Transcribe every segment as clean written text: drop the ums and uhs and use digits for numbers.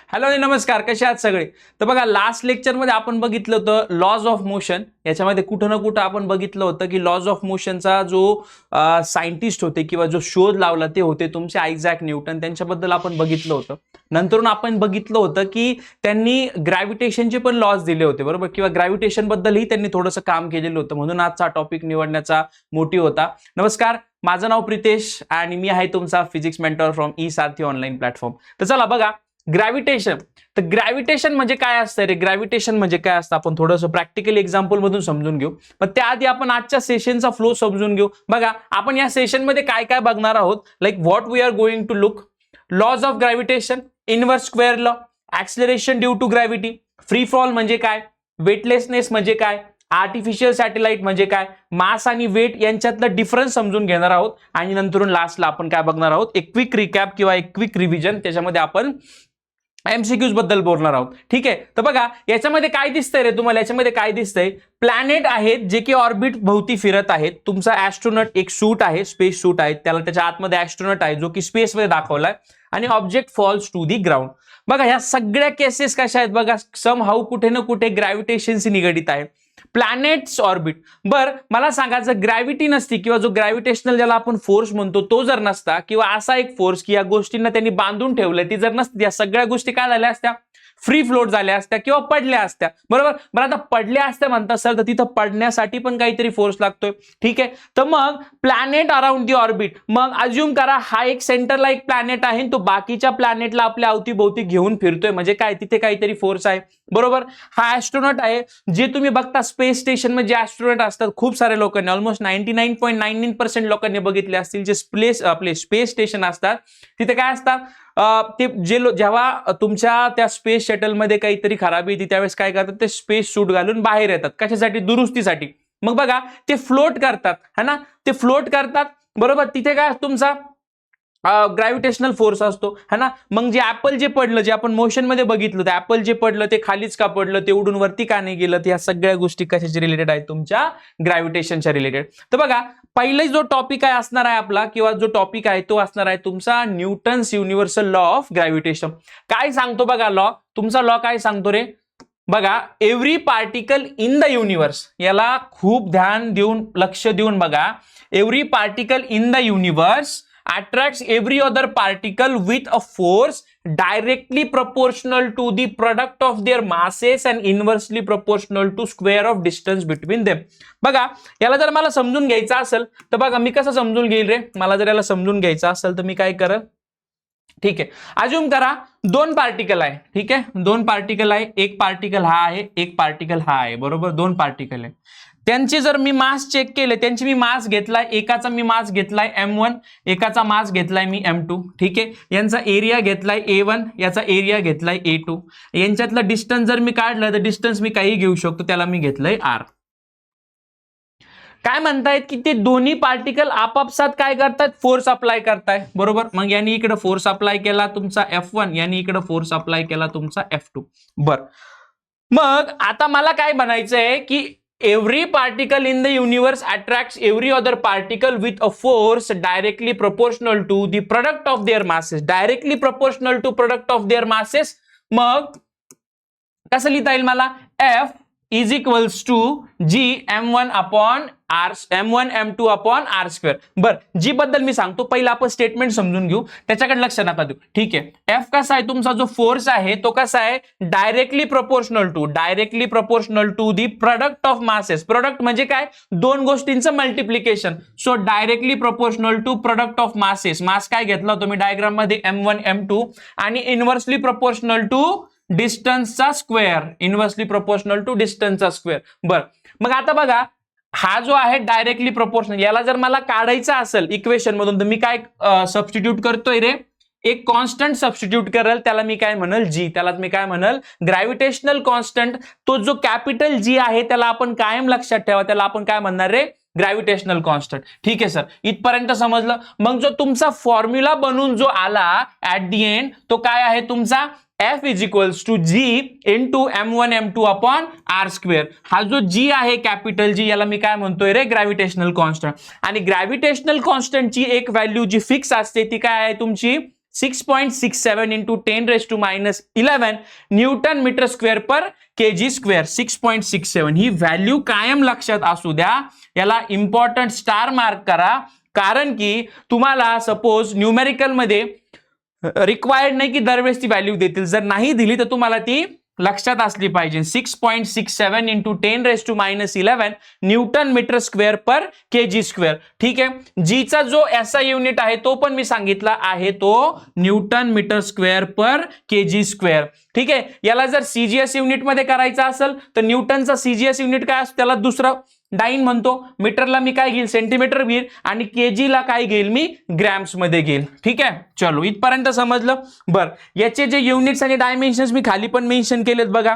Hello आणि नमस्कार, कसे आहात सगळे? तर बघा, लास्ट लेक्चरमध्ये आपण बघितलं होतं लॉज ऑफ मोशन. याच्यामध्ये कुठं ना कुठं आपण बघितलं होतं की लॉज ऑफ मोशनचा जो सायंटिस्ट होते किंवा जो शोध लावला ते होते तुमचे आयझॅक न्यूटन. त्यांच्याबद्दल आपण बघितलं होतं. नंतरून आपण बघितलं होतं की त्यांनी ग्रॅव्हिटेशनचे पण लॉज दिले होते, बरोबर, किंवा ग्रॅव्हिटेशन बद्दलही त्यांनी थोडंसं काम केलेलं होतं. म्हणून आजचा टॉपिक निवडण्याचा मोटिव्ह होता. नमस्कार, माझं नाव प्रितेश आणि मी आहे तुमचा physics mentor from E Sarathi online platform. तर चला बघा, ग्रॅव्हिटेशन. तर ग्रॅव्हिटेशन म्हणजे काय असतं रे? ग्रॅव्हिटेशन म्हणजे काय असतं आपण थोडंसं प्रॅक्टिकल एक्झाम्पल मधून समजून घेऊ. पण त्याआधी आपण आजच्या सेशनचा फ्लो समजून घेऊ. बघा, आपण या सेशनमध्ये काय काय बघणार आहोत, like what we are going to look. Laws of gravitation, inverse square law, acceleration due to gravity, free fall म्हणजे काय, वेटलेसनेस म्हणजे काय, आर्टिफिशियल सॅटेलाइट म्हणजे काय, मास आणि वेट यांच्यातलं डिफरन्स समजून घेणार आहोत. आणि नंतरून लास्टला आपण काय बघणार आहोत, एक क्विक रिकॅप किंवा एक क्विक रिव्हिजन. त्याच्यामध्ये आपण एमसीक्यूज बद्दल बोलणार आहोत. ठीक आहे. तर बघा, याच्यामध्ये काय दिसतंय रे तुम्हाला? याच्यामध्ये काय दिसतंय? प्लॅनेट आहेत जे की ऑर्बिट भोवती फिरत आहेत. तुमचा ॲस्ट्रोनॉट एक सूट आहे, स्पेस सूट आहे, त्याला त्याच्या आतमध्ये ॲस्ट्रोनॉट आहे जो की स्पेसमध्ये दाखवलाय, आणि object falls to the ground. बघा, ह्या सगळ्या केसेस कशा आहेत बघा, सम हाऊ कुठे ना कुठे ग्रॅव्हिटेशनशी निगडित आहे. Planets orbit. बर, मला सांगा, जर ग्रॅव्हिटी नसती किंवा जो ग्रॅव्हिटेशनल ज्याला आपण फोर्स म्हणतो तो जर नसता, किंवा असा एक फोर्स की या गोष्टींना त्यांनी बांधून ठेवलंय, ती जर नसती, या सगळ्या गोष्टी काय झाल्या असत्या? फ्री फ्लोट झाल्या असत्या किंवा पडल्या असत्या, बरोबर. बरं, आता पडल्या असत्या म्हणता सर, तर तिथं पडण्यासाठी पण काहीतरी फोर्स लागतोय. ठीक आहे. तर मग प्लॅनेट अराउंड दी ऑर्बिट, मग अज्युम करा हा एक सेंटरला एक प्लॅनेट आहे, तो बाकीच्या प्लॅनेटला आपल्या अवतीभोवती घेऊन फिरतोय, म्हणजे काय, तिथे काहीतरी फोर्स आहे, बरोबर. हा ॲस्ट्रोनॉट आहे, जे तुम्ही बघता स्पेस स्टेशन मध्ये ॲस्ट्रोनॉट असतात, खूप सारे लोकांनी, ऑलमोस्ट 99.99% लोकांनी बघितले असतील, जे आपले स्पेस स्टेशन असतात तिथे काय असतात, ते जेव्हा तुमच्या त्या स्पेस शटलमध्ये काहीतरी खराबी येते त्यावेळेस काय करतात, ते स्पेस सूट घालून बाहेर येतात. कशासाठी? दुरुस्तीसाठी. मग बघा, ते फ्लोट करतात, है ना, ते फ्लोट करतात, बरोबर. तिथे काय तुमचा ग्रॅव्हिटेशनल फोर्स असतो, है ना. मग जे ऍपल जे पडलं, जे आपण मोशन मध्ये बघितलं, ते ऍपल जे पडलं ते खालीच का पडलं, ते उडून वरती का नाही गेलं, या सगळ्या गोष्टी कशाच्या रिलेटेड आहेत? तुमच्या ग्रॅव्हिटेशनच्या रिलेटेड. तर बघा, पहिला जो टॉपिक आहे असणार आहे आपला, किंवा जो टॉपिक आहे तो असणार आहे तुमचा Newton's universal law of gravitation. काय सांगतो बघा लॉ, तुमचा लॉ काय सांगतो रे? बघा, every particle in the universe, याला खूप ध्यान देऊन, लक्ष देऊन बघा. Every particle in the universe attracts every other particle with a force directly proportional to the product of their masses and inversely proportional to square of distance between them. बघा, याला जर मला समजून घ्यायचं असेल तर बघा, मी कसं समजून घेईल रे? मला जर याला समजून घ्यायचं असेल तर मी काय करेल? ठीक आहे, अज्युम करा दोन पार्टिकल आहे. ठीक आहे, दोन पार्टिकल आहे, एक पार्टिकल हा आहे, एक पार्टिकल हा आहे, बरोबर. दोन पार्टिकल आहे, त्यांचे जर मी मास चेक केले, त्यांची मी मास घेतलाय, एकाचा मी मास घेतलाय m1, एकाचा मास घेतलाय मी m2. ठीक आहे, यांचा एरिया घेतलाय a1, याचा एरिया घेतलाय a2. यांच्यातलं डिस्टन्स जर मी काढलं तर डिस्टन्स मी काही घेऊ शकतो, त्याला मी घेतलंय r. काय म्हणतायत की ते दोन्ही पार्टिकल आपापसात काय करतात? फोर्स अप्लाय करताय, बरोबर. मग यांनी इकडे फोर्स अप्लाय केला तुमचा F1, यांनी इकडे फोर्स अप्लाय केला तुमचा F2. बर, मग आता मला काय म्हणायचंय की every particle in the universe attracts every other particle with a force directly proportional to the product of their masses. Directly proportional to product of their masses. मग कसं लिहिता येईल मला? F is equals to G m1 upon r, m1 m2 upon r square. बर, जी बद्दल मी सांगतो, पहिला आपण स्टेटमेंट समजून घेऊ, त्याच्याकडे लक्ष नका देऊ. ठीक आहे, F कसा आहे तुमचा जो फोर्स आहे तो कसा आहे? Directly proportional to the product of masses. Product म्हणजे काय? दोन गोष्टींचं multiplication. So directly proportional to product of masses. Mass काय घेतला तुम्ही डायग्राम मध्ये? m1 m2. आणि इनव्हर्सली प्रोपोर्शनल टू डिस्टन्सचा स्क्वेअर. इनव्हर्सली प्रोपोर्शनल टू डिस्टन्सचा स्क्वेअर. बर, मग आता बघा, हा जो आहे डायरेक्टली प्रोपोर्शनल, याला जर मला काढायचा असेल इक्वेशन मधून तर मी काय सबस्टिट्यूट करतोय रे? एक कॉन्स्टंट सबस्टिट्यूट करेल, त्याला मी काय म्हणल? जी. त्याला मी काय म्हणल? Gravitational constant. तो जो कॅपिटल जी आहे त्याला आपण कायम लक्षात ठेवा, त्याला आपण काय म्हणणार रे? Gravitational constant. ठीक आहे सर, इथपर्यंत समजलं. मग जो तुमचा फॉर्म्युला बनून जो आला ऍट दी एंड, तो काय आहे तुमचा? F is equals to G into m1 m2 upon r square. हा जो G आहे कॅपिटल G, याला मी काय म्हणतोय रे? Gravitational constant. आणि ग्रॅव्हिटेशनल कॉन्स्टंटची एक व्हॅल्यू जी फिक्स असते ती काय आहे तुमची? 6.67 इंटू 10⁻⁻11 न्यूटन मीटर स्क्वेअर पर केजी स्क्वेअर. 6.67 ही व्हॅल्यू कायम लक्षात असू द्या. याला इम्पॉर्टंट स्टार मार्क करा, कारण की तुम्हाला सपोज न्यूमेरिकल मध्ये रिक्वायर्ड नाही की दरवेळेस ती व्हॅल्यू देतील. जर नाही दिली तर तुम्हाला ती लक्षात असली पाहिजे. 6.67 इंटू 10⁻⁻11 न्यूटन मीटर स्क्वेअर पर केजी स्क्वेअर. ठीक आहे. जीचा जो एसआय युनिट आहे तो पण मी सांगितला आहे, तो न्यूटन मीटर स्क्वेअर पर केजी स्क्वेअर. ठीक आहे. याला जर सीजीएस युनिट मध्ये करायचा असेल तर न्यूटनचा सीजीएस युनिट काय असतो त्याला दुसरं डाईन म्हणतो. मीटरला मी काय घेईल, सेंटीमीटर घेईल, आणि केजीला काय घेईल मी, ग्रॅम्स मध्ये घेईल. ठीक आहे. चलो इथपर्यंत समजलं. बर, याचे जे युनिट्स आणि डायमेन्शन्स मी खाली पण मेन्शन केलेत बघा.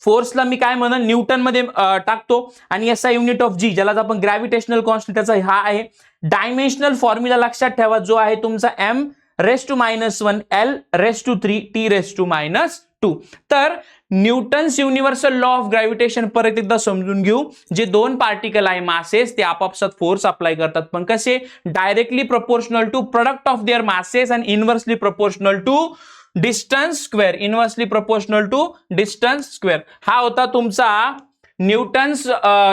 फोर्सला मी काय म्हणन न्यूटन मध्ये टाकतो, आणि एसआय युनिट ऑफ जी ज्याला आपण ग्रॅव्हिटेशनल कॉन्स्टंट त्याचा हा आहे. डायमेन्शनल फॉर्म्युला लक्षात ठेवा जो आहे तुमचा m⁻⁻1 L⁻³ T⁻². तर Newton's universal law of gravitation परत एकदा समजून घेऊ. जे दोन पार्टिकल आहे मासेस ते आपापसात फोर्स अप्लाय करतात, पण कसे, directly proportional to product of their masses आणि inversely proportional to distance square. Inversely proportional to distance square हा होता तुमचा Newton's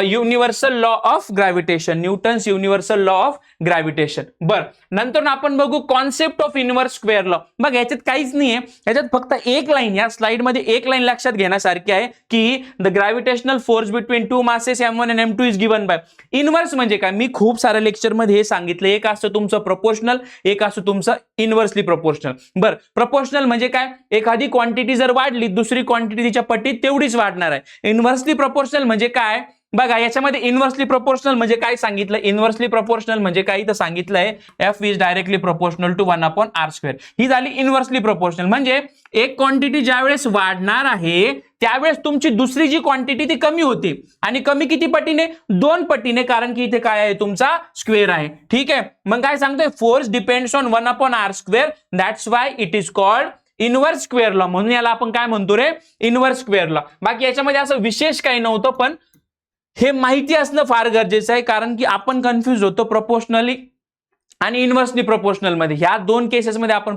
universal law of gravitation. Newton's universal law of gravitation. बर, नंतर आपण बघू concept of inverse square law. मग याच्यात काहीच नाहीये, याच्यात फक्त एक लाईन, या स्लाइड मध्ये एक लाईन लक्षात घेण्यासारखी आहे की the gravitational force between two masses m1 and m2 is given by. Inverse म्हणजे काय, मी खूप साऱ्या लेक्चर मध्ये हे सांगितलं. एक असतं तुमचं प्रोपोर्शनल, एक असतं तुमचं इनव्हर्सली प्रोपोर्शनल. बर, प्रोपोर्शनल म्हणजे काय, एखादी क्वांटिटी जर वाढली दुसरी क्वांटिटी तिच्या पटीत तेवढीच वाढणार आहे. इनव्हर्सली प्रोपोर्शनल म्हणजे काय बघा, याच्यामध्ये इनव्हर्सली प्रोपोर्शनल म्हणजे काय सांगितलं. इनव्हर्सली प्रोपोर्शनल म्हणजे काय तर सांगितलंय f is directly proportional to 1/r². ही झाली इनव्हर्सली प्रोपोर्शनल. म्हणजे एक क्वांटिटी ज्यावेळेस वाढणार आहे त्यावेळेस तुमची दुसरी जी क्वांटिटी ती कमी होते, आणि कमी किती पटीने, 2 पटीने, कारण की इथे काय आहे तुमचा स्क्वेअर आहे. ठीक आहे. मग काय सांगतोय, force depends on 1/r². That's why it is called inverse square law. म्हणून याला आपण काय म्हणतो रे, इनव्हर्स स्क्वेअर लॉ. बाकी याच्यामध्ये असं विशेष काही नव्हतं, पण हे माहिती असणं फार गरजेचं आहे, कारण की आपण कन्फ्युज होतो प्रोपोर्शनली आणि इनव्हर्सली प्रोपोर्शनल मध्ये. ह्या दोन केसेसमध्ये आपण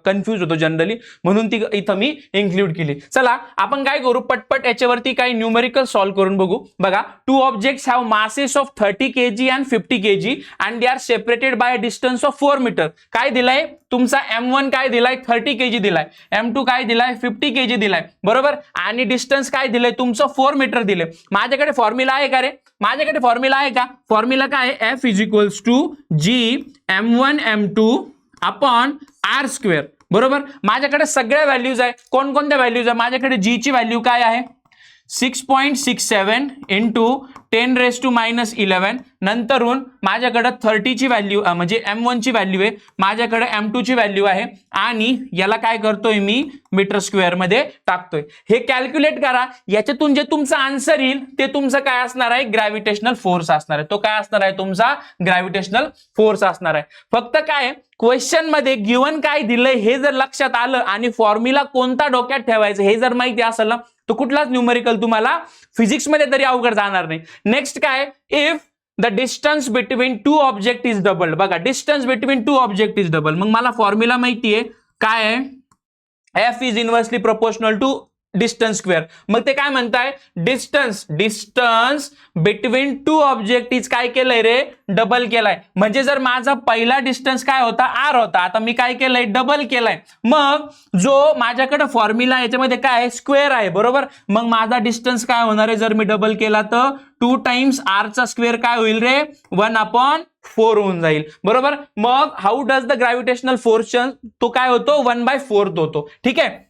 कन्फ्युज होतो जनरली, म्हणून ती इथं मी इन्क्लूड केली. चला आपण काय करू, पटपट याच्यावरती काही न्यूमेरिकल सॉल्व्ह करून बघू. बघा, 2 objects have masses of 30 kg and 50 kg and they are separated by a distance of 4 metre. काय दिलाय तुमचा m1 काय दिलाय 30 kg दिलाय, m2 काय दिलाय 50 kg दिलाय, बरोबर, आणि डिस्टन्स काय दिलंय तुमचं 4 मीटर दिले. माझ्याकडे फॉर्म्युला आहे का रे, माझ्याकडे फॉर्म्युला आहे का, फॉर्म्युला काय आहे, f = g m1 m2 upon r². बरोबर, माझ्याकडे सगळ्या व्हॅल्यूज आहे. कोणकोणत्या व्हॅल्यूज आहे माझ्याकडे, g ची व्हॅल्यू काय आहे 6.67 इंटू 10⁻⁻11. नंतरून माझ्याकडे 30 ची व्हॅल्यू म्हणजे m1 ची व्हॅल्यू आहे, माझ्याकडे m2 ची व्हॅल्यू आहे, आणि याला काय करतोय मी मीटर स्क्वेअर मध्ये टाकतोय. हे कॅल्क्युलेट करा. याच्यातून जे तुमचं आन्सर येईल ते तुमचं काय असणार आहे, ग्रॅव्हिटेशनल फोर्स असणार आहे. तो काय असणार आहे तुमचा ग्रॅव्हिटेशनल फोर्स असणार आहे. फक्त काय क्वेश्चन मध्ये गिवन काय दिलंय हे जर लक्षात आलं आणि फॉर्म्युला कोणता डोक्यात ठेवायचं हे जर माहिती असेल ना, तो कुठलाच न्यूमेरिकल तुम्हाला फिजिक्स मध्ये तरी अवघड जाणार नाही. नेक्स्ट काय, if the distance between 2 object is double. बघा, distance between 2 object is double. मग मला फॉर्म्युला माहिती आहे काय आहे, f is inversely proportional to distance square. मग ते काय म्हणताय, डिस्टन्स बिटवीन 2 ऑब्जेक्ट इज काय केलंय रे, डबल केलाय. म्हणजे जर माझा पहिला डिस्टन्स काय होता, r होता, आता मी काय केलंय, डबल केलाय. मग जो माझ्याकडे फॉर्म्युला याच्यामध्ये काय आहे, स्क्वेअर आहे, बरोबर. मग माझा डिस्टन्स काय होणार आहे जर मी डबल केला तर 2 टाइम्स r चा स्क्वेअर काय होईल रे, 1/4 होऊन जाईल, बरोबर. मग how does the gravitational force, तो काय होतो 1/4 होतो. ठीक आहे.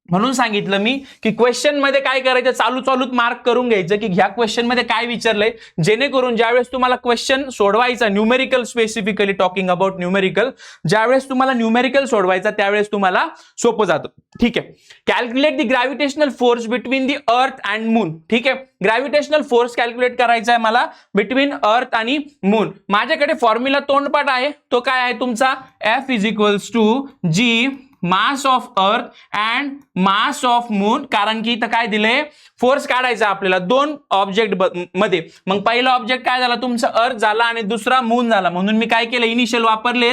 म्हणून सांगितलं मी की क्वेश्चन मध्ये काय करायचं, चालूच मार्क करून घ्यायचं की ह्या क्वेश्चन मध्ये काय विचारलंय, जेणेकरून ज्यावेळेस तुम्हाला क्वेश्चन सोडवायचा, numerical specifically talking about numerical, ज्यावेळेस तुम्हाला न्यूमेरिकल सोडवायचा त्यावेळेस तुम्हाला सोपं जातं. ठीक आहे. Calculate the gravitational force between the earth and moon. ठीक आहे. ग्रॅव्हिटेशनल फोर्स कॅल्क्युलेट करायचा आहे मला बिटवीन अर्थ आणि मून. माझ्याकडे फॉर्म्युला तोंडपाठ आहे, तो काय आहे तुमचा, f = g मास ऑफ अर्थ अँड मास ऑफ मून. कारण की इथं काय दिलंय, फोर्स काढायचा आपल्याला 2 ऑब्जेक्ट मध्ये. मग पहिला ऑब्जेक्ट काय झाला तुमचा अर्थ झाला आणि दुसरा मून झाला. म्हणून मी काय केलं, इनिशियल वापरले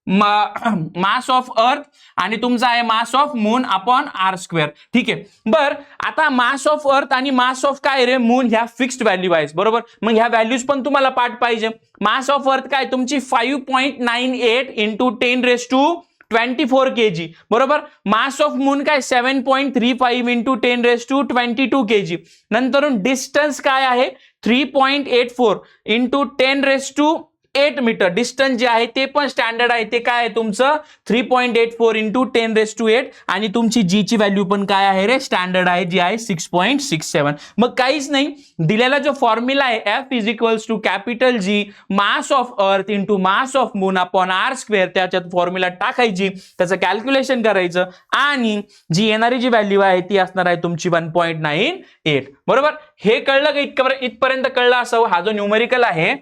मास ऑफ अर्थ आणि तुमचा आहे mass of moon upon R square. ठीक आहे. बर, आता मास ऑफ अर्थ आणि मास ऑफ काय रे मून ह्या फिक्स्ड व्हॅल्यू आहे बरोबर. मग ह्या व्हॅल्यूज पण तुम्हाला पाठ पाहिजे. मास ऑफ अर्थ काय तुमची 5.98 इंटू 10⁻24 kg बरोबर. मास ऑफ मून काय 7.35 इंटू 10⁻22 kg. नंतरून डिस्टन्स काय आहे 3.84 इंटू 10⁻8 मीटर. डिस्टन्स जे आहे ते पण स्टँडर्ड आहे, ते काय आहे तुमचं 3.84 इंटू 10⁻8 आणि तुमची जी ची व्हॅल्यू पण काय आहे रे स्टँडर्ड आहे, जी आहे 6.67. मग काहीच नाही, दिलेला जो फॉर्म्युला आहे F is equals to capital G mass of earth into mass of moon upon R square. त्याच्यात फॉर्म्युला टाकायची, त्याचं कॅल्क्युलेशन करायचं आणि जी येणारी जी व्हॅल्यू आहे ती असणार आहे तुमची 1.98 बरोबर. हे कळलं का? इथपर्यंत कळलं असावं. हा जो न्यूमेरिकल आहे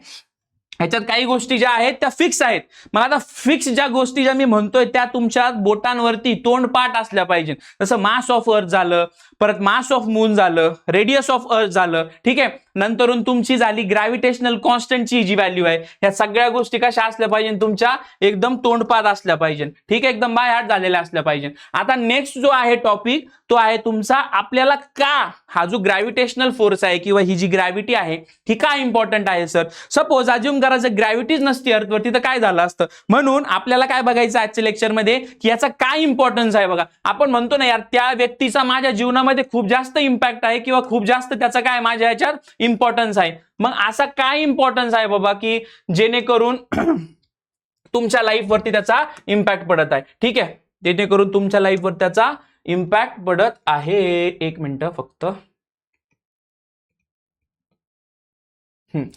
ह्याच्यात काही गोष्टी ज्या आहेत त्या फिक्स आहेत. मग आता फिक्स ज्या गोष्टी ज्या मी म्हणतोय त्या तुमच्या बोटांवरती तोंडपाठ असल्या पाहिजे. जसं मास ऑफ अर्थ झालं, परत मास ऑफ मून झालं, रेडियस ऑफ अर्थ झालं. ठीक आहे. नंतरून तुमची झाली ग्रॅव्हिटेशनल कॉन्स्टंटची जी व्हॅल्यू आहे, ह्या सगळ्या गोष्टी कशा असल्या पाहिजे तुमच्या एकदम तोंडपाठ असल्या पाहिजे. ठीक आहे, एकदम बाय हार्ट झालेल्या असल्या पाहिजे. आता नेक्स्ट जो आहे टॉपिक तो आहे तुमचा आपल्याला का हा जो ग्रॅव्हिटेशनल फोर्स आहे किंवा ही जी ग्रॅव्हिटी आहे ही का इम्पॉर्टंट आहे सर. सपोज अज्युम करा जर ग्रॅव्हिटीच नसती अर्थवरती तर काय झालं असतं. म्हणून आपल्याला काय बघायचं आजच्या लेक्चरमध्ये की याचा काय इम्पॉर्टन्स आहे. बघा आपण म्हणतो ना यार त्या व्यक्तीचा माझ्या जीवनामध्ये खूप जास्त इम्पॅक्ट आहे किंवा खूप जास्त त्याचा काय माझ्या ह्याच्यात इम्पॉर्टन्स आहे. मग असा काय इम्पॉर्टन्स आहे बाबा की जेणेकरून तुमच्या लाईफवरती त्याचा इम्पॅक्ट पडत आहे. ठीक आहे, जेणेकरून तुमच्या लाईफवर त्याचा इम्पॅक्ट पडत आहे. एक मिनिट फक्त.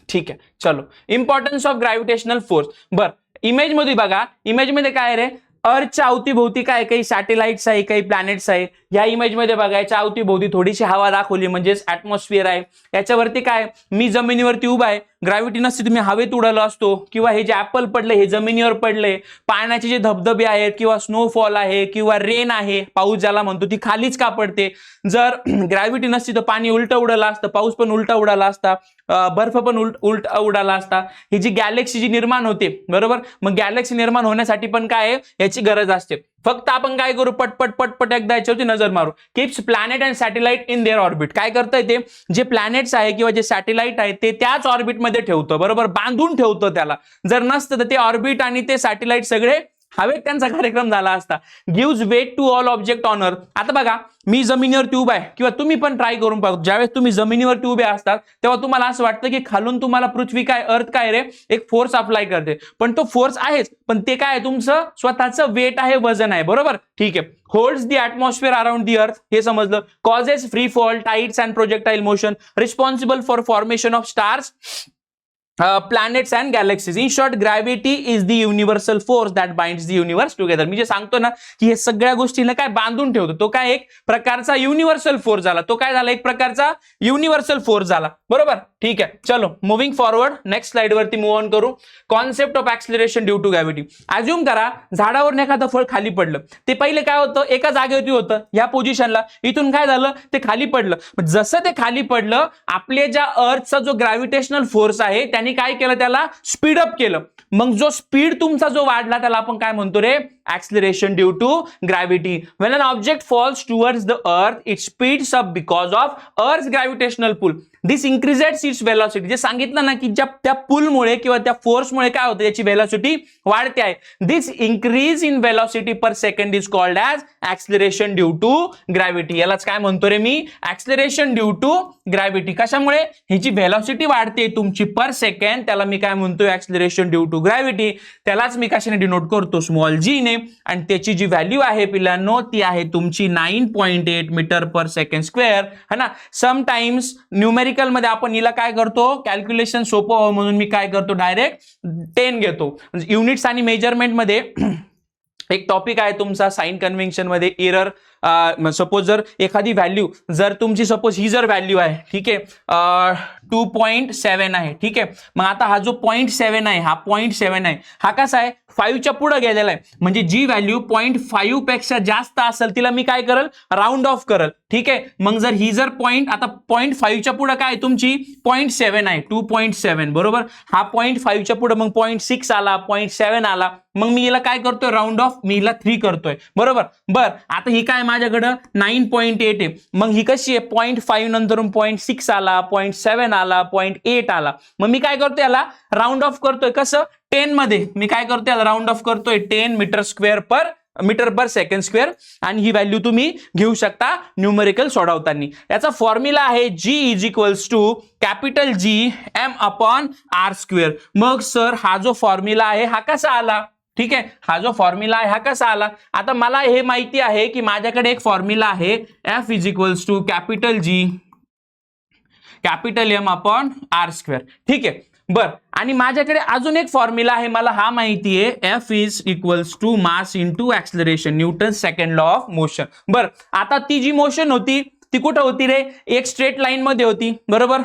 ठीक आहे, चलो. Importance of gravitational force. बर, इमेज मध्ये बघा, इमेज मध्ये काय रे अर्थच्या अवतीभोवती काय काही सॅटेलाइट्स आहे, काही प्लॅनेट्स आहे. या इमेज मध्ये बघायच्या अवतीभोवती थोडीशी हवा दाखवली म्हणजेच ऍटमॉस्फिअर आहे. याच्यावरती काय मी जमिनीवरती उभा आहे, ग्रॅव्हिटी नसती तुम्ही हवेत उडालो असतो किंवा हे जे ऍपल पडले हे जमिनीवर पडले. पाण्याचे जे धबधबे आहेत किंवा स्नोफॉल आहे किंवा रेन आहे पाऊस ज्याला म्हणतो ती खालीच का पडते. जर ग्रॅव्हिटी नसती तर पाणी उलटं उडाला असतं, पाऊस पण उलटा उडाला असता, बर्फ पण उलटा उडाला असता. ही जी गॅलेक्सी जी निर्माण होते बरोबर, मग गॅलेक्सी निर्माण होण्यासाठी पण काय आहे याची गरज असते. फक्त आपण काय करू पटपट पटपट एकदा याच्यावरती नजर मारू. Keeps planet and satellite in their orbit. काय करता येते जे प्लॅनेट्स आहे किंवा जे सॅटेलाइट आहे ते त्याच ऑर्बिटमध्ये ठेवतं बरोबर, बांधून ठेवतं त्याला. जर नसतं तर ते ऑर्बिट आणि ते सॅटेलाइट सगळे हवेत त्यांचा कार्यक्रम झाला असता. Gives weight to all object on earth. आता बघा मी जमिनीवरती उभा आहे किंवा तुम्ही पण ट्राय करून बघा. ज्यावेळेस तुम्ही जमिनीवरती उभे असतात तेव्हा तुम्हाला असं वाटतं की खालून तुम्हाला पृथ्वी काय अर्थ काय रे एक फोर्स अप्लाय करते. पण तो फोर्स आहेच, पण ते काय तुमचं स्वतःचं वेट आहे, वजन आहे बरोबर. ठीक आहे. Holds the atmosphere around the earth, हे समजलं. Causes free fall tides and projectile motion, responsible for formation of stars, planets and galaxies. In short, gravity is the universal force that binds the universe together. मी जे सांगतो ना की हे सगळ्या गोष्टींना काय बांधून ठेवतो, तो काय एक प्रकारचा युनिव्हर्सल फोर्स झाला. तो काय झाला एक प्रकारचा युनिव्हर्सल फोर्स झाला बरोबर. ठीक आहे, चलो मुव्हिंग फॉरवर्ड नेक्स्ट स्लाइड वरती मूव्ह ऑन करू. Concept of acceleration due to gravity. Assume करा झाडावरून एखादं फळ खाली पडलं. ते पहिले काय होतं एका जागेवरती होतं या पोझिशनला, इथून काय झालं ते खाली पडलं. जसं ते खाली पडलं आपले ज्या अर्थचा जो ग्रॅव्हिटेशनल फोर्स आहे त्यांनी काय केलं त्याला स्पीड अप केलं. मग जो स्पीड तुमचा जो वाढला त्याला आपण काय म्हणतो रे acceleration due to gravity. When an object falls towards the earth, it speeds up because of earth's gravitational pull. This increases its velocity. जे सांगितलं ना की ज्या त्या पुलमुळे किंवा त्या फोर्समुळे काय होतं याची व्हेलॉसिटी वाढते आहे. This increase in velocity per second is called as acceleration due to gravity. यालाच काय म्हणतो रे मी acceleration due to gravity. कशामुळे ह्याची व्हेलॉसिटी वाढते तुमची पर सेकंड, त्याला मी काय म्हणतोय acceleration due to gravity. त्यालाच मी कशाने डिनोट करतो स्मॉल जी ने. आणि त्याची जी व्हॅल्यू आहे पिलांनो ती आहे तुमची 9.8 मीटर पर सेकंड स्क्वेअर है ना. समटाइम्स न्यूमेरिकल मध्ये आपण हिला काय करतो कॅल्क्युलेशन सोपं व्हावं म्हणून मी काय करतो डायरेक्ट 10 घेतो. युनिट्स आणि मेजरमेंट मध्ये एक टॉपिक आहे तुमचा साइन कन्व्हेन्शन मध्ये एरर. सपोज जर एखादी व्हॅल्यू जर तुमची सपोज ही जर व्हॅल्यू आहे ठीक आहे 2.7 आहे ठीक आहे. मग आता हा जो 0.7 आहे हा 0.7 आहे हा कसा आहे 5च्या पुढे गेलेला आहे. म्हणजे जी व्हॅल्यू 0.5 पेक्षा जास्त असेल तिला मी काय करल राऊंड ऑफ करल ठीक आहे. मग जर ही जर पॉईंट आता 0.5च्या पुढे काय तुमची 0.7 आहे, 2.7 बरोबर. हा 0.5च्या पुढे मग 0.6 आला, 0.7 आला, मग मी हिला काय करतोय राऊंड ऑफ, मी हिला 3 करतोय बरोबर. बर आता ही काय माझ्याकडं 9.8 आहे, मग ही कशी आहे 0.5 नंतरून 0.6 आला, 0.7 आला, 0.8 आला, मग मी काय करतोय याला राऊंड ऑफ करतोय कसं 10 मध्ये. मी काय करतोय याला राऊंड ऑफ करतोय 10 मीटर पर सेकंड स्क्वेअर, आणि ही व्हॅल्यू तुम्ही घेऊ शकता न्यूमरिकल सोडवताना. याचा फॉर्म्युला आहे G is equals to capital G M अपॉन R स्क्वेअर. मग सर हा जो फॉर्म्युला आहे हा कसा आला, ठीक आहे, हा जो फॉर्म्युला आहे हा कसा आला. आता मला हे माहिती आहे की माझ्याकडे एक फॉर्म्युला आहे F is equals to capital G capital M अपॉन R स्क्वेअर, ठीक आहे. बर आणि माझ्याकडे अजून एक फॉर्म्युला आहे, मला हा माहिती आहे F is equals to mass into acceleration, Newton second law of motion. बर आता ती जी मोशन होती ती कुठं होती रे, एक स्ट्रेट लाईन मध्ये होती बरोबर,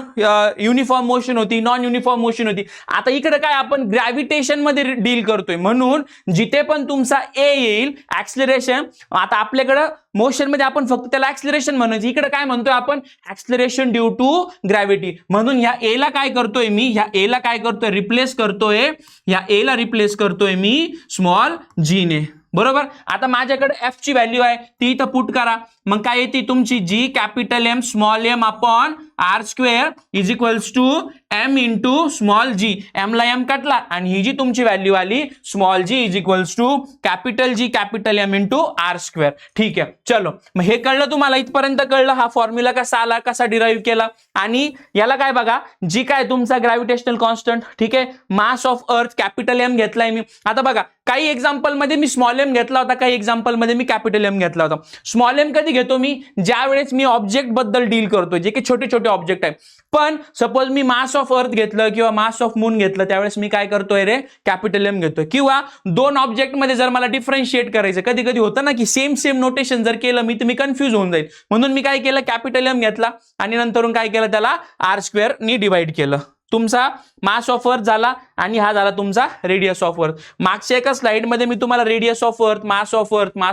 युनिफॉर्म मोशन होती, नॉन युनिफॉर्म मोशन होती. आता इकडे काय आपण ग्रॅव्हिटेशन मध्ये डील करतोय, म्हणून जिथे पण तुमचा ए येईल ऍक्सलरेशन, आता आपल्याकडे मोशन मध्ये आपण फक्त त्याला ऍक्सलरेशन म्हणायचं, इकडे काय म्हणतोय आपण ऍक्सलरेशन ड्यू टू ग्रॅव्हिटी. म्हणून ह्या ए ला काय करतोय मी, ह्या ए ला काय करतोय रिप्लेस करतोय, ह्या ए ला रिप्लेस करतोय मी स्मॉल जी ने बरोबर. आता माझ्याकडे एफ ची व्हॅल्यू आहे ती इथं पुट करा, मग काय येते तुमची जी capital M small m upon R square is equals to m into small g. M ला एम कटला आणि ही जी तुमची व्हॅल्यू आली small g is equals to capital G capital M into r square. ठीक आहे चलो, मग हे कळलं तुम्हाला, इथपर्यंत कळलं हा फॉर्म्युला कसा आला, कसा डिराईव्ह केला. आणि याला काय बघा, जी काय तुमचा ग्रॅव्हिटेशनल कॉन्स्टंट, ठीक आहे, mass of earth capital M घेतलाय मी. आता बघा काही एक्झाम्पल मध्ये मी स्मॉल एम घेतला होता, काही एक्झाम्पल मध्ये मी कॅपिटल एम घेतला होता. स्मॉल एम कधी घेतो मी, ज्या वेळेस मी ऑब्जेक्ट बद्दल डील करतोय, जे की छोटे छोटे ऑब्जेक्ट आहे. पण सपोज मी मास ऑफ अर्थ घेतलं किंवा मास ऑफ मून घेतलं, त्यावेळेस मी काय करतोय रे कॅपिटल एम घेतोय. किंवा दोन ऑब्जेक्ट मध्ये जर मला डिफरन्शिएट करायचं, कधी कधी होतं ना की सेम नोटेशन जर केलं मी तर मी कन्फ्युज होऊन जाईल, म्हणून मी काय केलं कॅपिटल एम घेतला आणि नंतरून काय केलं त्याला आर स्क्वेअर नी डिवाइड केलं. तुमचा मास ऑफ अर्थ झाला आणि हा झाला तुमचा रेडियस ऑफ अर्थ. मागच्या एका स्लाइड मध्ये मी तुम्हाला radius of earth, mass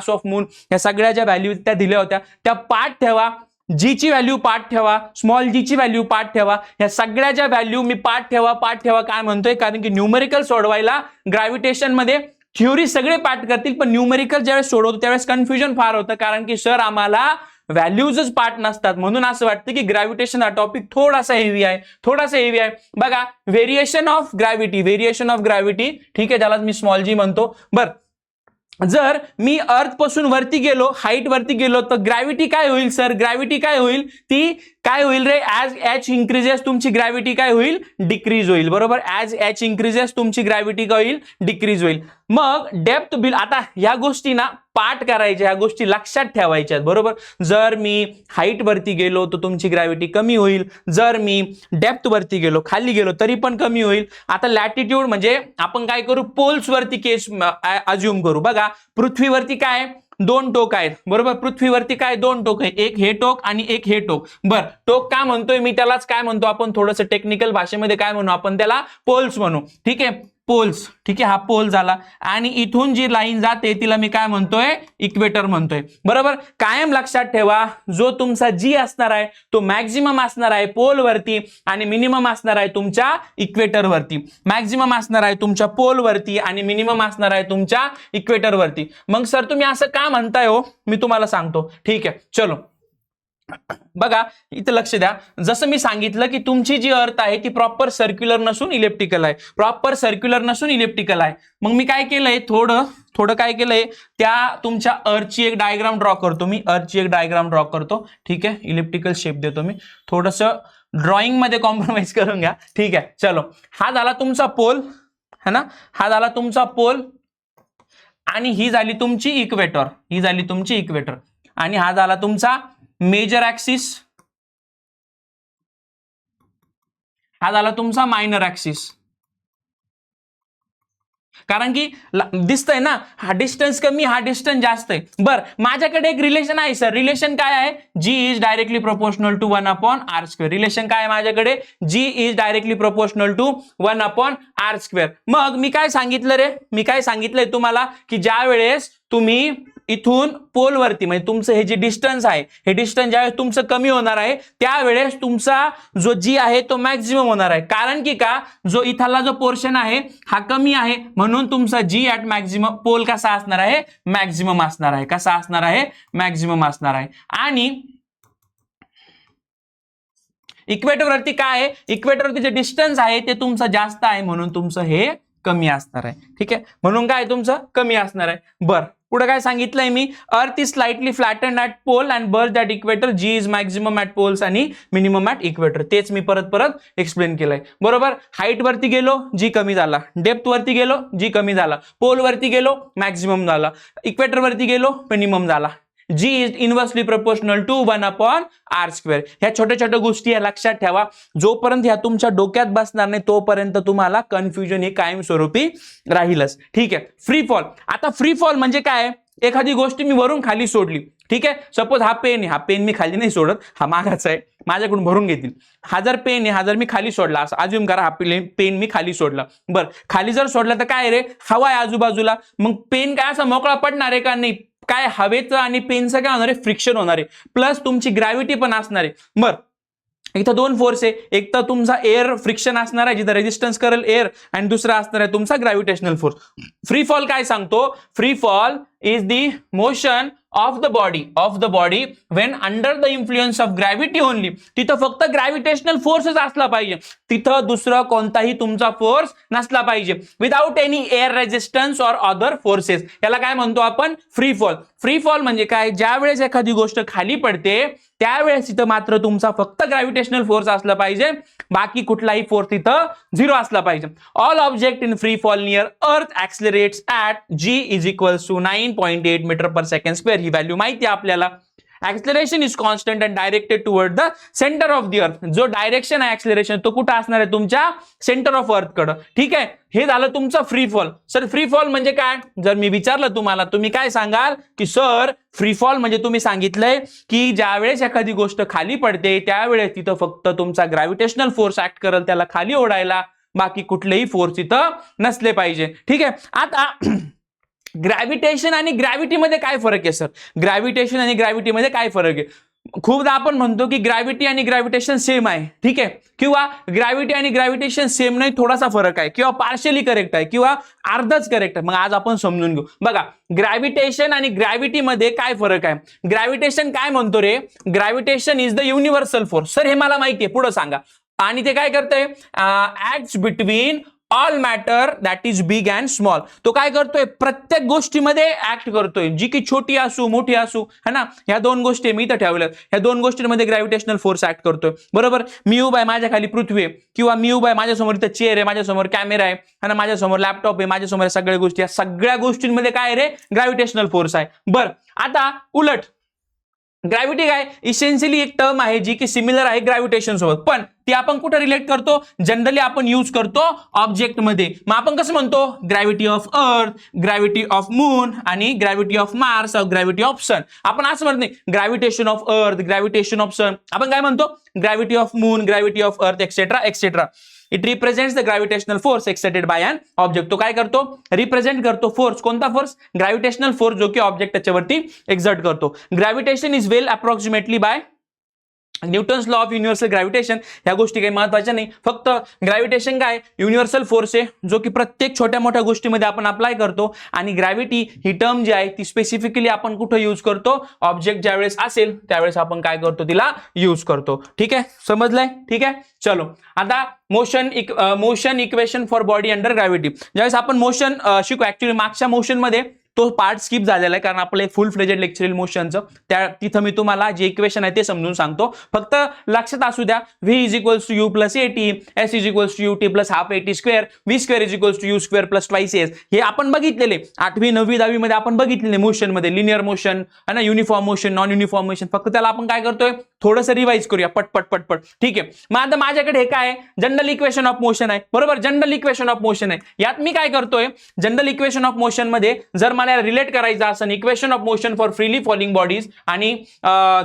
of moon या सगळ्या ज्या व्हॅल्यू त्या दिल्या होत्या त्या पाठ ठेवा. जी ची व्हॅल्यू पाठ ठेवा, स्मॉल जी ची व्हॅल्यू पाठ ठेवा, या सगळ्या ज्या व्हॅल्यू मी पाठ ठेवा काय म्हणतोय, कारण की न्यूमेरिकल सोडवायला ग्रॅव्हिटेशन मध्ये थ्योरी सगळे पाठ करतील, पण न्यूमेरिकल ज्यावेळेस सोडवतो त्यावेळेस कन्फ्युजन फार होतं, कारण की सर आम्हाला व्हॅल्यूजच पाठ नसतात. म्हणून असं वाटतं की ग्रॅव्हिटेशन हा टॉपिक थोडासा हेवी आहे. बघा व्हेरिएशन ऑफ ग्रॅव्हिटी, ठीक आहे, ज्याला मी स्मॉल जी म्हणतो. बर जर मी अर्थ पासून वरती गेलो, हाईट वरती गेलो, तर ग्रॅव्हिटी काय होईल सर, ग्रॅव्हिटी काय होईल, ती काय होईल रे, ऍज एच इन्क्रीजेस तुमची ग्रॅव्हिटी काय होईल, डिक्रीज होईल बरोबर. ऍज एच इन्क्रीजेस तुमची ग्रॅव्हिटी काय होईल, डिक्रीज होईल. मग डेप्थ बिल, आता ह्या गोष्टी ना पाठ करायच्या, ह्या गोष्टी लक्षात ठेवायच्या बरोबर. जर मी हाईट वरती गेलो तर तुमची ग्रॅव्हिटी कमी होईल, जर मी डेप्थ वरती गेलो, खाली गेलो तरी पण कमी होईल. आता लॅटिट्यूड म्हणजे आपण काय करू, पोल्स वरती केस अज्युम करू. बघा पृथ्वीवरती काय दोन टोक आहेत बरोबर, पृथ्वीवरती काय दोन टोक आहे, एक हे टोक आणि एक हे टोक. बर टोक काय म्हणतोय मी, त्यालाच काय म्हणतो आपण थोडंसं टेक्निकल भाषेमध्ये काय म्हणू आपण, त्याला पोल्स म्हणू. ठीक आहे, पोल्स, ठीक आहे, हा पोल झाला. आणि इथून जी लाईन जाते तिला मी काय म्हणतोय, इक्वेटर म्हणतोय बरोबर. कायम लक्षात ठेवा, जो तुमचा जी असणार आहे तो मॅक्झिमम असणार आहे पोल वरती आणि मिनिमम असणार आहे तुमच्या इक्वेटर वरती. मॅक्झिमम असणार आहे तुमच्या पोल वरती आणि मिनिमम असणार आहे तुमच्या इक्वेटर वरती. मग सर तुम्ही असं का म्हणताय हो, मी तुम्हाला सांगतो. ठीक आहे चलो, बघा इथं लक्ष द्या. जसं मी सांगितलं की तुमची जी अर्थ आहे ती प्रॉपर सर्क्युलर नसून इलेप्टिकल आहे. मग मी काय केलंय, थोडं काय केलंय, त्या तुमच्या अर्थची एक डायग्राम ड्रॉ करतो मी, ठीक आहे, इलेप्टिकल शेप देतो मी. थोडंसं ड्रॉइंग मध्ये कॉम्प्रोमाइज करून घ्या. ठीक आहे चलो, हा झाला तुमचा पोल है ना, हा झाला तुमचा पोल आणि ही झाली तुमची इक्वेटर, आणि हा झाला तुमचा मेजर ऍक्सिस, हा झाला तुमचा मायनर ऍक्सिस. कारण की दिसतंय ना, हा डिस्टन्स कमी, हा डिस्टन्स जास्त आहे. बर माझ्याकडे एक रिलेशन आहे सर, रिलेशन काय आहे, g is directly proportional to 1 upon R square. Relation काय आहे माझ्याकडे, g is directly proportional to 1 upon R square. मग मी काय सांगितलं रे, मी काय सांगितलंय तुम्हाला की ज्या वेळेस तुम्ही इथून पोलवरती म्हणजे तुमचं हे जे डिस्टन्स आहे, हे डिस्टन्स ज्यावेळेस तुमचं कमी होणार आहे त्यावेळेस तुमचा जो जी आहे तो मॅक्झिमम होणार आहे. कारण की का, जो इथला जो पोर्शन आहे हा कमी आहे म्हणून तुमचा जी ऍट मॅक्झिमम पोल कसा असणार आहे, मॅक्झिमम असणार आहे. कसा असणार आहे, मॅक्झिमम असणार आहे. आणि इक्वेटर वरती काय आहे, इक्वेटर वरती जे डिस्टन्स आहे ते तुमचं जास्त आहे म्हणून तुमचं हे कमी असणार आहे. ठीक आहे, म्हणून काय तुमचं कमी असणार आहे. बर, पुढे काय सांगितलंय मी, earth is slightly flatten at pole and birth at equator, g is maximum at poles आणि मिनिमम ऍट इक्वेटर. तेच मी परत परत एक्सप्लेन केलंय. बरोबर, हाईट वरती गेलो जी कमी झाला, डेप्थ वरती गेलो जी कमी झाला, पोल वरती गेलो मॅक्झिमम झाला, इक्वेटर वरती गेलो मिनिमम झाला. G is inversely proportional to 1/r². ह्या छोट्या छोट्या गोष्टी या लक्षात ठेवा. जोपर्यंत ह्या तुमच्या डोक्यात बसणार नाही तोपर्यंत तुम्हाला कन्फ्युजन हे कायमस्वरूपी राहीलच. ठीक आहे, फ्री फॉल. आता फ्री फॉल म्हणजे काय, एखादी गोष्ट मी वरून खाली सोडली. ठीक आहे, सपोज हा पेन आहे, हा पेन मी खाली नाही सोडत, हा मागाचा आहे, माझ्याकडून भरून घेतील. हा जर पेन आहे, हा जर मी खाली सोडला, असं अज्युम करा, हा पेन मी खाली सोडला. बरं, खाली जर सोडला तर काय रे, हवा आहे आजूबाजूला, मग पेन काय असा मोकळा पडणार आहे का, नाही. काय हवेचं आणि पेनचं काय होणार आहे, फ्रिक्शन होणार आहे, प्लस तुमची ग्रॅव्हिटी पण असणार आहे. बरं, इथं दोन फोर्स आहे, एक तर तुमचा एअर फ्रिक्शन असणार आहे जिथं रेजिस्टन्स करेल एअर, आणि दुसरा असणार आहे तुमचा ग्रॅव्हिटेशनल फोर्स. फ्री फॉल काय सांगतो, free fall is the motion of the body when under the influence of gravity only. तिथं फक्त ग्रॅव्हिटेशनल फोर्सच असला पाहिजे, तिथं दुसरा कोणताही तुमचा फोर्स नसला पाहिजे, without any air resistance or other forces. याला काय म्हणतो आपण, फ्री फॉल. फ्री फॉल म्हणजे काय, ज्या वेळेस एखादी गोष्ट खाली पडते त्यावेळेस तिथं मात्र तुमचा फक्त ग्रॅव्हिटेशनल फोर्स असला पाहिजे, बाकी कुठलाही फोर्स तिथं झिरो असला पाहिजे. All object in free fall near earth accelerates at g is equals to 9.8 metre per second square. ही व्हॅल्यू माहिती आहे आपल्याला. Acceleration is constant and directed toward the centre of the earth. जो direction आहे acceleration तो कुठं असणार आहे, तुमच्या सेंटर ऑफ अर्थ कडं. ठीक आहे, हे झालं तुमचं free fall. Sir free fall म्हणजे काय, जर मी विचारलं तुम्हाला, तुम्ही काय सांगाल की सर फ्री फॉल म्हणजे तुम्ही सांगितलंय की ज्यावेळेस एखादी गोष्ट खाली पडते त्यावेळेस तिथं फक्त तुमचा ग्रॅव्हिटेशनल फोर्स ऍक्ट करेल त्याला खाली ओढायला, बाकी कुठलेही फोर्स तिथं नसले पाहिजे. ठीक आहे, आता ग्रॅव्हिटेशन आणि ग्रॅव्हिटी मध्ये काय फरक आहे सर, ग्रॅव्हिटेशन आणि ग्रॅव्हिटी मध्ये काय फरक आहे. खूपदा आपण म्हणतो की ग्रॅव्हिटी आणि ग्रॅव्हिटेशन सेम आहे. ठीक आहे, किंवा ग्रॅव्हिटी आणि ग्रॅव्हिटेशन सेम नाही, थोडासा फरक आहे, किंवा पार्शियली करेक्ट आहे, किंवा अर्धच करेक्ट आहे. मग आज आपण समजून घेऊ. बघा, ग्रॅव्हिटेशन आणि ग्रॅव्हिटी मध्ये काय फरक आहे. ग्रॅव्हिटेशन काय म्हणतो रे, gravitation is the universal force. Sir हे मला माहिती आहे, पुढे सांगा. आणि ते काय करतंय, acts between all matter that is big and small. तो काय करतोय, प्रत्येक गोष्टीमध्ये ऍक्ट करतोय, जी की छोटी असू मोठी असू, है ना. ह्या दोन गोष्टी मी इथं ठेवल्यात, ह्या दोन गोष्टींमध्ये ग्रॅव्हिटेशनल फोर्स ऍक्ट करतोय. बरोबर, मी उभा आहे, माझ्या खाली पृथ्वी आहे, किंवा मी उभा आहे, माझ्यासमोर इथं चेअर आहे, माझ्यासमोर कॅमेरा आहे, है ना, माझ्यासमोर लॅपटॉप आहे, माझ्यासमोर सगळ्या गोष्टी, या सगळ्या गोष्टींमध्ये काय रे, ग्रॅव्हिटेशनल फोर्स आहे. बरं, आता उलट ग्रॅव्हिटी काय, इसेन्शियली एक टर्म आहे जी की सिमिलर आहे ग्रॅव्हिटेशन सोबत, पण ती आपण कुठे रिलेट करतो, जनरली आपण यूज करतो ऑब्जेक्ट मध्ये. मग आपण कसं म्हणतो, gravity of earth, gravity of moon आणि gravity of Mars, gravity of sun. आपण असं म्हणत नाही gravitation of earth, gravitation of sun. आपण काय म्हणतो, gravity of moon, gravity of earth, et cetera et cetera. It represents the gravitational force exerted by an object. तो काय करतो, रिप्रेझेंट करतो फोर्स. कोणता फोर्स, ग्रॅव्हिटेशनल फोर्स, जो की ऑब्जेक्ट त्याच्यावरती एक्झर्ट करतो. Gravitation is well approximately by Newton's law of universal gravitation. ह्या गोष्टी काही महत्वाच्या नाही, फक्त ग्रॅव्हिटेशन काय युनिव्हर्सल फोर्स आहे जो की प्रत्येक छोट्या मोठ्या गोष्टीमध्ये आपण अप्लाय करतो, आणि ग्रॅव्हिटी ही टर्म जी आहे ती स्पेसिफिकली आपण कुठे यूज करतो, ऑब्जेक्ट ज्यावेळेस असेल त्यावेळेस आपण काय करतो, तिला यूज करतो. ठीक आहे, समजलंय. ठीक आहे, चलो आता motion equation for body under gravity. ज्यावेळेस आपण मोशन शिकू, ऍक्च्युअली मागच्या मोशन मध्ये तो पार्ट स्किप झालेला आहे कारण आपलं एक फुल फ्लेजेड लेक्चर येईल मोशनचं, त्या तिथं मी तुम्हाला जे इक्वेशन आहे ते समजून सांगतो. फक्त लक्षात असू द्या, v is equals to U plus A T, S is equals to U T plus half A T square, V square is equals to U square plus twice S. हे आपण बघितलेले 8वी 9वी 10वी मध्ये आपण बघितलेले मोशन मध्ये, लिनियर मोशन आणि uniform motion, non uniform motion. फक्त त्याला आपण काय करतोय, थोडंसं रिवाइज करूया पटपट पटपट. ठीक आहे, मग आता माझ्याकडे हे काय आहे, जनरल इक्वेशन ऑफ मोशन आहे. बरोबर, जनरल इक्वेशन ऑफ मोशन आहे. यात मी काय करतोय, जनरल इक्वेशन ऑफ मोशन मध्ये जर मला रिलेट करायचं असं equation of motion for freely falling bodies, आणि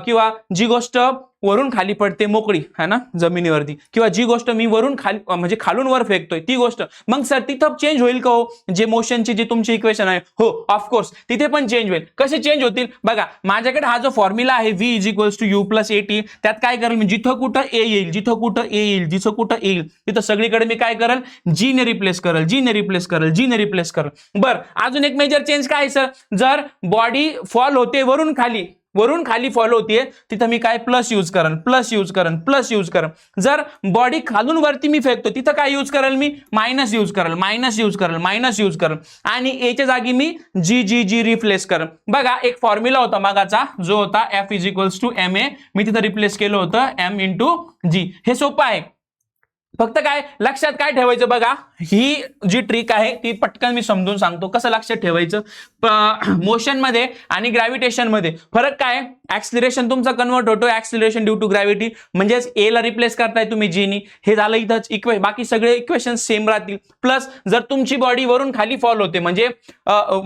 किंवा जी गोष्ट वरून खाली पडते मोकळी है ना जमिनीवरती, किंवा जी गोष्ट मी वरून खाली म्हणजे खालून वर फेकतोय ती गोष्ट, मग सर तिथं चेंज होईल का हो? जे मोशनची जी तुमची इक्वेशन आहे, हो ऑफकोर्स तिथे पण चेंज होईल. कसे चेंज होतील बघा, माझ्याकडे हा जो फॉर्म्युला आहे v = u + at, त्यात काय करेल मी, जिथं कुठं a येईल, जिथं कुठं a येईल, जिथं कुठं येईल तिथं सगळीकडे मी काय करेल, g ने रिप्लेस करेल, g ने रिप्लेस करेल, g ने रिप्लेस करेल. बर, अजून एक मेजर चेंज काय सर, जर बॉडी फॉल होते वरून खाली फॉलो होतीये, तिथं मी काय प्लस यूज करेन, प्लस यूज करेन, प्लस यूज करेन. जर बॉडी खालून वरती मी फेकतो, तिथं काय यूज करेल मी, मायनस यूज करेल, मायनस यूज करेल, मायनस यूज करेल. आणि ए च्या जागी मी जी रिप्लेस करेन. बघा एक फॉर्म्युला होता मागाचा, जो होता F = ma, मी तिथं रिप्लेस केलं होतं m × g. हे सोपं आहे. फक्त काय लक्षात काय ठेवायचं बघा, ही जी ट्रिक आहे ती पटकन मी समजून सांगतो कसं लक्षात ठेवायचं. मोशन मध्ये आणि ग्रॅव्हिटेशन मध्ये फरक काय, ऍक्सिलरेशन तुमचा कन्वर्ट होतो ऍक्सिलरेशन ड्यू टू ग्रॅव्हिटी, म्हणजेच ए ला रिप्लेस करताय तुम्ही जी नी, हे झालं इथंच बाकी सगळे इक्वेशन सेम राहतील. प्लस जर तुमची बॉडी वरून खाली फॉल होते, म्हणजे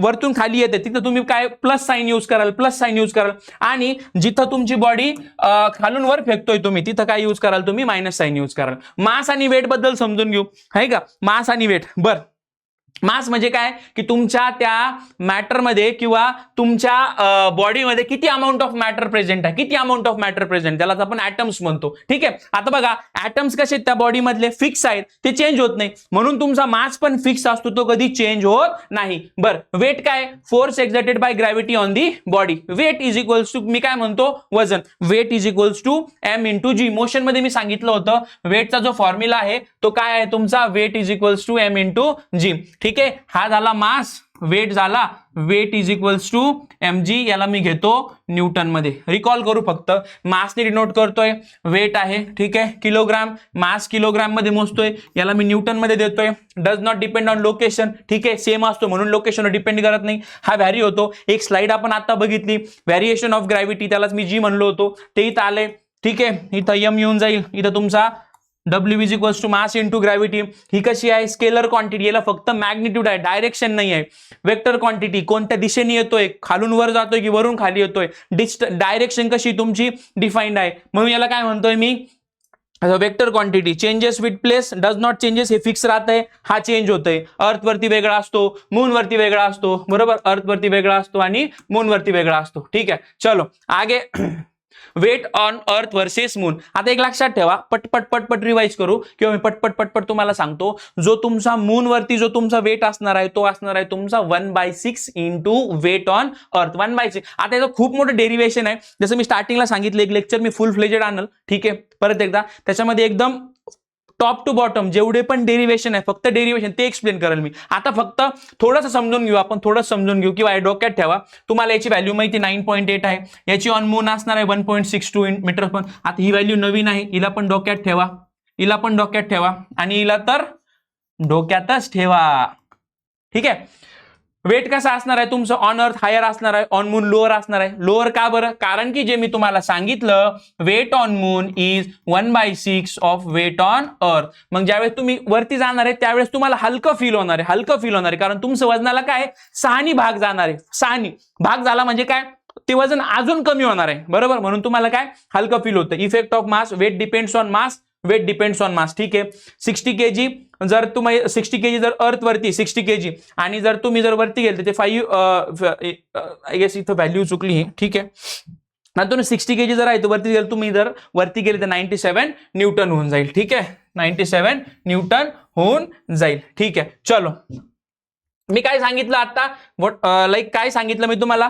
वरतून खाली येते, तिथं तुम्ही काय प्लस साइन यूज कराल, प्लस साइन यूज कराल. आणि जिथं तुमची बॉडी खालून वर फेकतोय तुम्ही, तिथं काय यूज कराल तुम्ही, मायनस साइन यूज कराल. मास आणि वेट बद्दल समजून घेऊ, आहे का, मास आणि वेट. बर, मास म्हणजे काय की तुमच्या त्या मॅटरमध्ये किंवा तुमच्या बॉडीमध्ये किती अमाऊंट ऑफ मॅटर प्रेझेंट आहे, किती अमाऊंट ऑफ मॅटर प्रेझेंट, त्यालाच आपण ॲटम्स म्हणतो. ठीक आहे. आता बघा ॲटम्स कसे त्या बॉडीमधले फिक्स आहेत, ते चेंज होत नाही, म्हणून तुमचा मास पण फिक्स असतो, तो कधी चेंज होत नाही. बर, वेट काय, force exerted by gravity on the body. Weight = मी काय म्हणतो, वजन. Weight = m × g. मोशन मध्ये मी सांगितलं होतं वेटचा जो फॉर्म्युला आहे तो काय आहे तुमचा, वेट = m × g. ठीक आहे. हा झाला मास, वेट झाला, वेट = mg. याला मी घेतो न्यूटन मध्ये. रिकॉल करू फक्त, मासने डिनोट करतोय, वेट आहे, ठीक आहे, किलोग्राम, मास किलोग्राम मध्ये मोजतोय, याला मी न्यूटन मध्ये देतोय. Does not depend on location, ठीक आहे, सेम असतो म्हणून लोकेशनवर डिपेंड करत नाही, हा व्हॅरी होतो. एक स्लाइड आपण आता बघितली, व्हॅरिएशन ऑफ ग्रॅव्हिटी, त्यालाच मी जी म्हणलो होतो, ते इथं आले. ठीक आहे, इथं m येऊन जाईल, इथं तुमचा W = मास इंटू ग्रॅव्हिटी. ही कशी आहे, स्केलर क्वांटिटी, याला फक्त मॅग्निट्यूड आहे, डायरेक्शन नाही आहे. वेक्टर क्वांटिटी, कोणत्या दिशेने येतोय, खालून वर जातोय की वरून खाली येतोय, डायरेक्शन कशी तुमची डिफाईन्ड आहे, म्हणून याला काय म्हणतोय मी, vector quantity. Changes with place, does not changes, हे फिक्स राहत आहे, हा चेंज होतोय. अर्थ वरती वेगळा असतो, मून वरती वेगळा असतो, बरोबर, अर्थ वरती वेगळा असतो आणि मून वरती वेगळा असतो. ठीक आहे, चलो आगे. Weight on earth versus moon. आता एक लक्षात ठेवा, पटपट रिवाइज करू किंवा मी पटपट तुम्हाला सांगतो. जो तुमचा मून वरती जो तुमचा वेट असणार आहे, तो असणार आहे तुमचा 1/6 × वेट ऑन अर्थ. 1/6. आता याचं खूप मोठं डेरिवेशन आहे, जसं मी स्टार्टिंगला सांगितलं, एक लेक्चर मी फुल फ्लेजेड आणल, ठीक आहे, परत एकदा त्याच्यामध्ये एकदम टॉप टू बॉटम जेवढे पण डेरिवेशन आहे, फक्त डेरिवेशन ते एक्सप्लेन करेल मी. आता फक्त थोडंसं समजून घेऊ आपण, थोडंसं समजून घेऊ किंवा डोक्यात ठेवा. तुम्हाला याची व्हॅल्यू माहिती 9.8 आहे, याची ऑन मून असणार आहे 1.62 मीटर पण. आता ही व्हॅल्यू नवीन आहे, हिला पण डोक्यात ठेवा, हिला पण डोक्यात ठेवा आणि हिला तर डोक्यातच ठेवा. ठीक आहे. वेट कसा असणार आहे तुमचं, ऑन अर्थ हायर असणार आहे, ऑन मून लोअर असणार आहे. लोअर का बरं, कारण की जे मी तुम्हाला सांगितलं, weight on moon is 1/6 of weight on earth. मग ज्यावेळेस तुम्ही वरती जाणार आहे त्यावेळेस तुम्हाला हलकं फील होणार आहे, हलकं फील होणार आहे, कारण तुमचं वजनाला काय 6 भाग जाणार आहे. 6 भाग झाला म्हणजे काय, ते वजन अजून कमी होणार आहे, बरोबर, म्हणून तुम्हाला काय हलकं फील होतं. Effect of mass, weight depends on mass, weight depends on mass. ठीक आहे. 60 kg, जर तुम्ही 60 kg जर अर्थ वरती 60 kg आणि जर तुम्ही जर वरती गेले ते 5 आय गेस इथं व्हॅल्यू चुकली ही. ठीक आहे. नंतर 60 kg जर आहे तर वरती गेले, तुम्ही जर वरती गेले तर 97 न्यूटन होऊन जाईल. ठीक आहे, 97 न्यूटन होऊन जाईल. ठीक आहे. चलो, मी काय सांगितलं आता, काय सांगितलं मी तुम्हाला,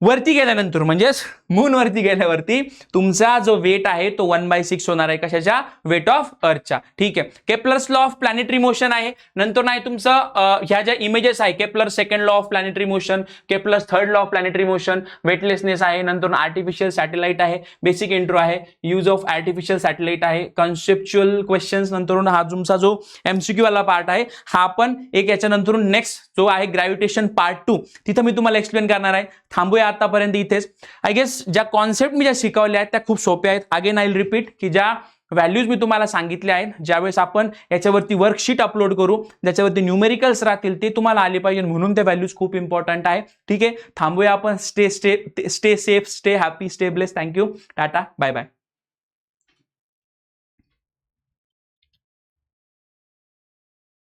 वरती गेल्यानंतर म्हणजेच मून वरती गेल्यावरती तुमचा जो वेट आहे तो 1/6 होणार आहे, कशाच्या, वेट ऑफ अर्थच्या. ठीक आहे. Kepler's law of planetary motion आहे, नंतर नाही तुमचं ह्या ज्या इमेजेस आहे, Kepler second law of planetary motion, Kepler third law of planetary motion, weightlessness आहे, नंतर आर्टिफिशियल सॅटेलाइट आहे, बेसिक इंट्रो आहे, यूज ऑफ आर्टिफिशियल सॅटेलाइट आहे, कन्सेप्च्युअल क्वेश्चन्स, नंतर हा तुमचा जो MCQ वाला पार्ट आहे हा पण एक, याच्यानंतर नेक्स्ट जो आहे ग्रॅव्हिटेशन पार्ट 2, तिथं मी तुम्हाला एक्सप्लेन करणार आहे. थांबूया आतापर्यंत इथेच. आय गेस ज्या कॉन्सेप्ट मी ज्या शिकवल्या आहेत त्या खूप सोप्या आहेत. अगेन आय विल रिपीट की ज्या व्हॅल्यूज मी तुम्हाला सांगितल्या आहेत, ज्यावेळेस आपण याच्यावरती वर्कशीट अपलोड करू, ज्याच्यावरती न्यूमेरिकल्स राहतील ते तुम्हाला आले पाहिजे, म्हणून ते व्हॅल्यूज खूप इम्पॉर्टंट आहे. ठीक आहे, थांबूया आपण. Stay safe, stay happy, stay bless. Thank you, tata, bye bye.